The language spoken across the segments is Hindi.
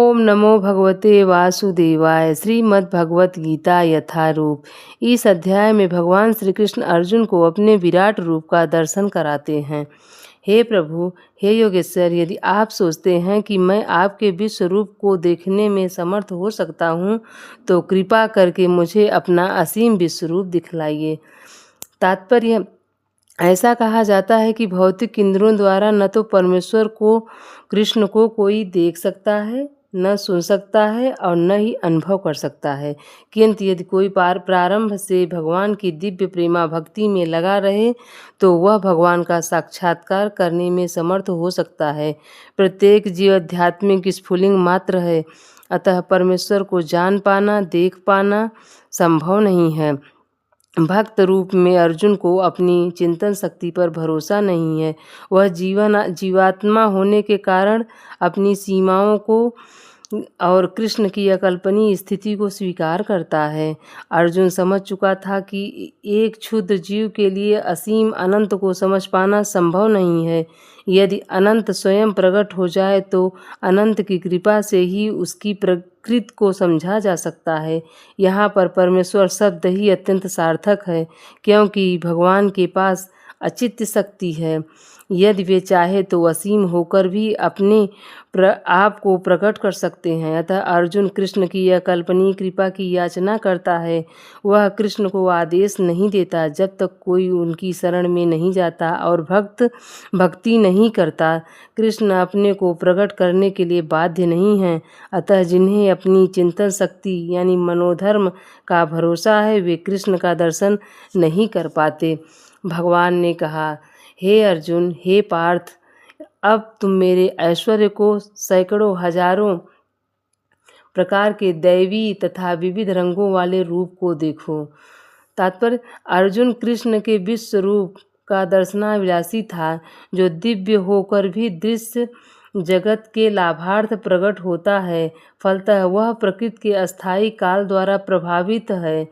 ओम नमो भगवते वासुदेवाय। श्रीमद् भगवत गीता यथारूप। इस अध्याय में भगवान श्री कृष्ण अर्जुन को अपने विराट रूप का दर्शन कराते हैं। हे प्रभु, हे योगेश्वर, यदि आप सोचते हैं कि मैं आपके विश्व रूप को देखने में समर्थ हो सकता हूँ तो कृपा करके मुझे अपना असीम विश्व रूप दिखलाइए। तात्पर्य, ऐसा कहा जाता है कि भौतिक इंद्रियों द्वारा न तो परमेश्वर को, कृष्ण को कोई देख सकता है, न सुन सकता है और न ही अनुभव कर सकता है, किंतु यदि कोई प्रारंभ से भगवान की दिव्य प्रेमा भक्ति में लगा रहे तो वह भगवान का साक्षात्कार करने में समर्थ हो सकता है। प्रत्येक जीव आध्यात्मिक स्फुलिंग मात्र है, अतः परमेश्वर को जान पाना, देख पाना संभव नहीं है। भक्त रूप में अर्जुन को अपनी चिंतन शक्ति पर भरोसा नहीं है। वह जीवात्मा होने के कारण अपनी सीमाओं को और कृष्ण की अकल्पनीय स्थिति को स्वीकार करता है। अर्जुन समझ चुका था कि एक क्षुद्र जीव के लिए असीम अनंत को समझ पाना संभव नहीं है। यदि अनंत स्वयं प्रकट हो जाए तो अनंत की कृपा से ही उसकी प्रकृति को समझा जा सकता है। यहाँ पर परमेश्वर शब्द ही अत्यंत सार्थक है, क्योंकि भगवान के पास अचित्य शक्ति है। यदि वे चाहे तो असीम होकर भी अपने आप को प्रकट कर सकते हैं। अतः अर्जुन कृष्ण की यह कल्पनीय कृपा की याचना करता है। वह कृष्ण को आदेश नहीं देता जब तक कोई उनकी शरण में नहीं जाता और भक्ति नहीं करता। कृष्ण अपने को प्रकट करने के लिए बाध्य नहीं हैं। अतः जिन्हें अपनी चिंतन शक्ति यानी मनोधर्म का भरोसा है वे कृष्ण का दर्शन नहीं कर पाते। भगवान ने कहा, हे अर्जुन, हे पार्थ, अब तुम मेरे ऐश्वर्य को, सैकड़ों हजारों प्रकार के दैवी तथा विविध रंगों वाले रूप को देखो। तात्पर्य, अर्जुन कृष्ण के विश्व रूप का दर्शनाभिलाषी था, जो दिव्य होकर भी दृश्य जगत के लाभार्थ प्रकट होता है। फलतः वह प्रकृति के अस्थायी काल द्वारा प्रभावित है।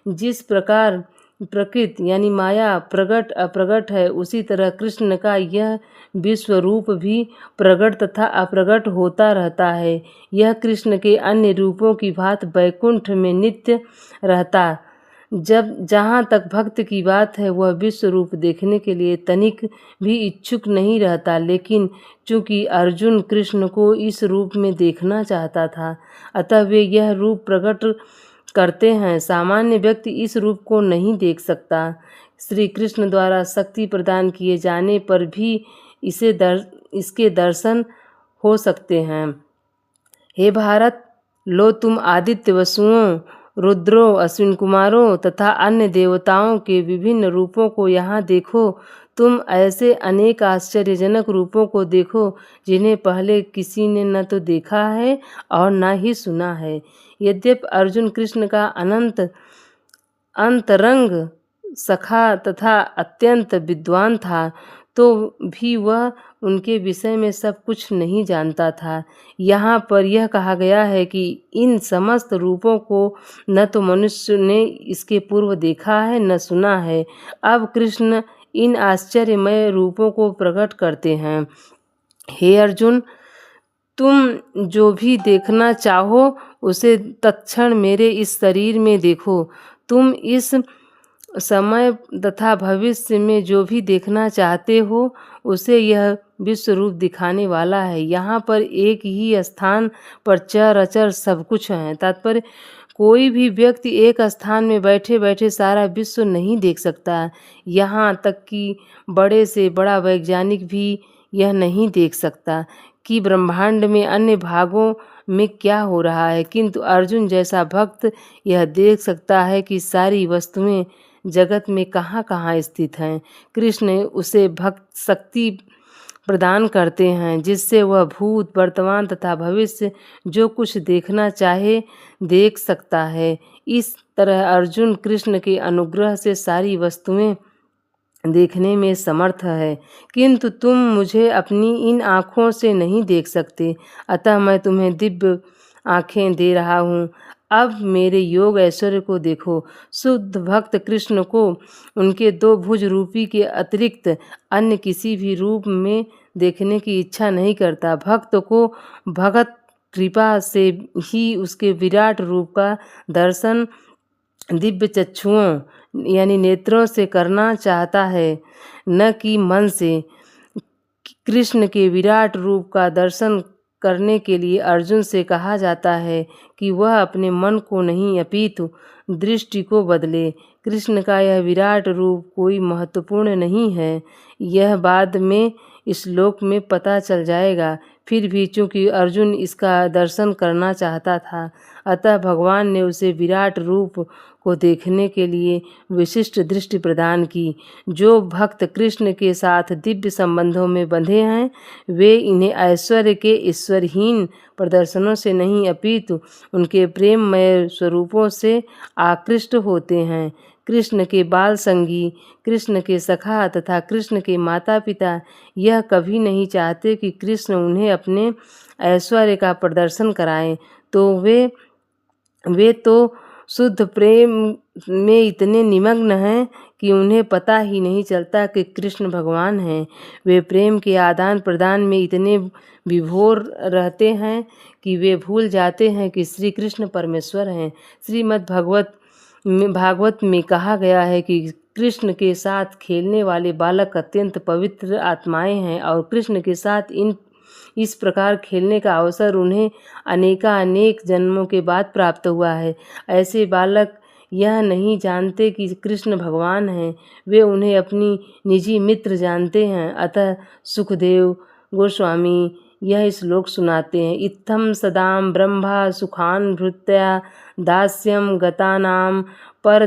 जिस प्रकार प्रकृति यानी माया प्रकट अप्रकट है, उसी तरह कृष्ण का यह विश्व रूप भी प्रकट तथा अप्रकट होता रहता है। यह कृष्ण के अन्य रूपों की भांति वैकुंठ में नित्य रहता। जहाँ तक भक्त की बात है, वह विश्व रूप देखने के लिए तनिक भी इच्छुक नहीं रहता, लेकिन चूंकि अर्जुन कृष्ण को इस रूप में देखना चाहता था, अतः वे यह रूप प्रकट करते हैं। सामान्य व्यक्ति इस रूप को नहीं देख सकता। श्री कृष्ण द्वारा शक्ति प्रदान किए जाने पर भी इसके दर्शन हो सकते हैं। हे भारत, लो तुम आदित्य वसुओं, रुद्रों, अश्विन कुमारों तथा अन्य देवताओं के विभिन्न रूपों को यहाँ देखो। तुम ऐसे अनेक आश्चर्यजनक रूपों को देखो जिन्हें पहले किसी ने न तो देखा है और न ही सुना है। यद्यपि अर्जुन कृष्ण का अनंत अंतरंग सखा तथा अत्यंत विद्वान था, तो भी वह उनके विषय में सब कुछ नहीं जानता था। यहाँ पर यह कहा गया है कि इन समस्त रूपों को न तो मनुष्य ने इसके पूर्व देखा है न सुना है। अब कृष्ण इन आश्चर्यमय रूपों को प्रकट करते हैं। हे अर्जुन, तुम जो भी देखना चाहो उसे तत्क्षण मेरे इस शरीर में देखो। तुम इस समय तथा भविष्य में जो भी देखना चाहते हो उसे यह विश्व रूप दिखाने वाला है। यहाँ पर एक ही स्थान पर चर अचर सब कुछ है। तात्पर्य, कोई भी व्यक्ति एक स्थान में बैठे बैठे सारा विश्व नहीं देख सकता। यहाँ तक कि बड़े से बड़ा वैज्ञानिक भी यह नहीं देख सकता कि ब्रह्मांड में अन्य भागों में क्या हो रहा है, किंतु अर्जुन जैसा भक्त यह देख सकता है कि सारी वस्तुएं जगत में कहाँ कहाँ स्थित हैं। कृष्ण उसे भक्त शक्ति प्रदान करते हैं जिससे वह भूत, वर्तमान तथा भविष्य जो कुछ देखना चाहे देख सकता है। इस तरह अर्जुन कृष्ण के अनुग्रह से सारी वस्तुएं देखने में समर्थ है, किंतु तुम मुझे अपनी इन आँखों से नहीं देख सकते, अतः मैं तुम्हें दिव्य आँखें दे रहा हूँ। अब मेरे योग ऐश्वर्य को देखो। शुद्ध भक्त कृष्ण को उनके दो भुज रूपी के अतिरिक्त अन्य किसी भी रूप में देखने की इच्छा नहीं करता। भक्त को भगत कृपा से ही उसके विराट रूप का दर्शन दिव्य चक्षुओं यानी नेत्रों से करना चाहता है, न कि मन से। कृष्ण के विराट रूप का दर्शन करने के लिए अर्जुन से कहा जाता है कि वह अपने मन को नहीं अपितु दृष्टि को बदले। कृष्ण का यह विराट रूप कोई महत्वपूर्ण नहीं है, यह बाद में इस श्लोक में पता चल जाएगा। फिर भी चूंकि अर्जुन इसका दर्शन करना चाहता था, अतः भगवान ने उसे विराट रूप को देखने के लिए विशिष्ट दृष्टि प्रदान की। जो भक्त कृष्ण के साथ दिव्य संबंधों में बंधे हैं, वे इन्हें ऐश्वर्य के ईश्वरहीन प्रदर्शनों से नहीं अपितु उनके प्रेममय स्वरूपों से आकृष्ट होते हैं। कृष्ण के बाल संगी, कृष्ण के सखा तथा कृष्ण के माता पिता यह कभी नहीं चाहते कि कृष्ण उन्हें अपने ऐश्वर्य का प्रदर्शन कराएं, तो वे तो शुद्ध प्रेम में इतने निमग्न हैं कि उन्हें पता ही नहीं चलता कि कृष्ण भगवान हैं। वे प्रेम के आदान प्रदान में इतने विभोर रहते हैं कि वे भूल जाते हैं कि श्री कृष्ण परमेश्वर हैं। श्रीमद् भागवत में कहा गया है कि कृष्ण के साथ खेलने वाले बालक अत्यंत पवित्र आत्माएं हैं और कृष्ण के साथ इस प्रकार खेलने का अवसर उन्हें अनेक जन्मों के बाद प्राप्त हुआ है। ऐसे बालक यह नहीं जानते कि कृष्ण भगवान हैं, वे उन्हें अपनी निजी मित्र जानते हैं। अतः सुखदेव गोस्वामी यह श्लोक सुनाते हैं। इत्थम सदाम ब्रह्मा सुखान भृत्या दास्यम गतानाम पर